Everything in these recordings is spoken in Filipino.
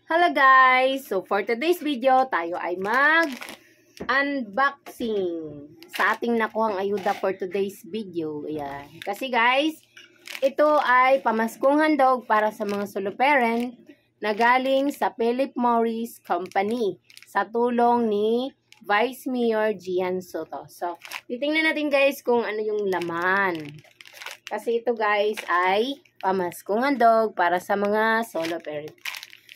Hello guys! So for today's video, tayo ay mag-unboxing sa ating nakuhang ayuda for today's video. Ayan. Kasi guys, ito ay pamaskong handog para sa mga solo parent na galing sa Philip Morris Company sa tulong ni Vice Mayor Gian Soto. So, titingnan natin guys kung ano yung laman. Kasi ito guys ay pamaskong handog para sa mga solo parent.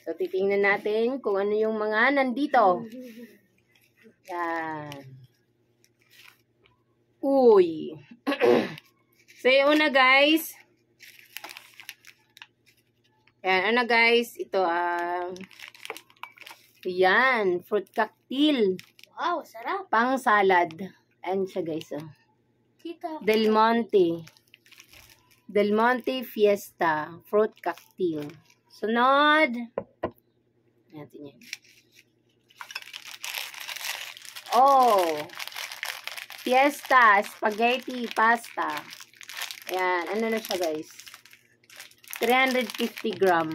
So, titingnan natin kung ano yung mga nandito. Yan. Uy. So, yung una guys. Yan, ano guys. Ito yan. Fruit cocktail. Wow, sarap. Pang salad. Ayan siya guys. Oh. Del Monte. Del Monte Fiesta. Fruit cocktail. Sunod. Natin yan. Oh. Fiesta. Spaghetti. Pasta. Ayan. Ano na siya guys? 350 gram.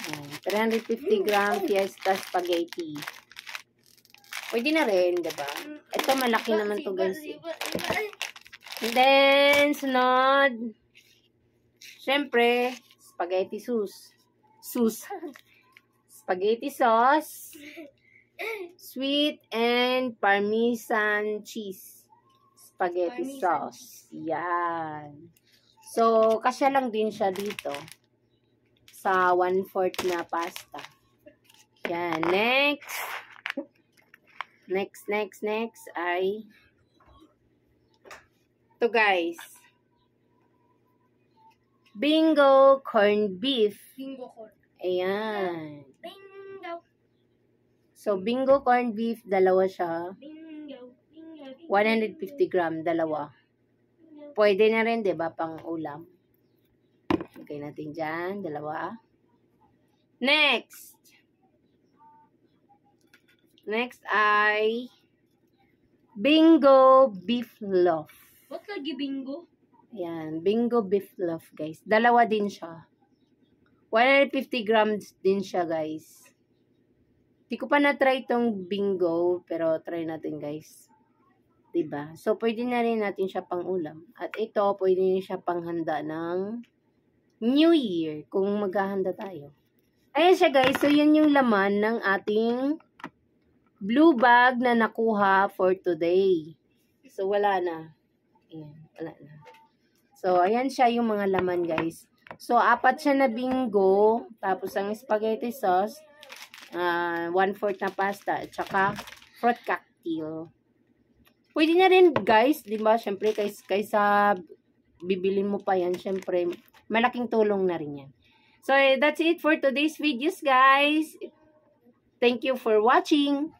Ayan. 350 gram Fiesta Spaghetti. Pwede na rin, diba? Ito malaki naman to guys. And then, sunod. Siyempre, spaghetti sauce. Spaghetti sauce. Sweet and parmesan cheese. Spaghetti sauce. Yan. So, kasya lang din siya dito. Sa 1/4 na pasta. Yan. Next ay ito guys. Bingo corned beef. Bingo corn. Ayan. Bingo. So, bingo corned beef, dalawa siya. Bingo. 150 gram, dalawa. Pwede na rin, diba, pang ulam. Okay natin dyan, dalawa. Next ay bingo beef loaf. Ba't lagi bingo? Ayan, bingo beef loaf, guys. Dalawa din siya. 150 grams din siya, guys. Di ko pa na-try itong bingo, pero try natin, guys. Diba? So, pwede na rin natin siya pang ulam. At ito, pwede rin siya pang handa ng New Year, kung maghahanda tayo. Ayan siya, guys. So, yun yung laman ng ating blue bag na nakuha for today. So, wala na. Ayan, wala na. So, ayan siya yung mga laman, guys. So, 4 siya na bingo. Tapos, ang spaghetti sauce. 1/4 na pasta. At saka, fruit cocktail. Pwede na rin, guys. Diba? Siyempre, kaysa bibilin mo pa yan. Siyempre, malaking tulong na rin yan. So, that's it for today's videos, guys. Thank you for watching.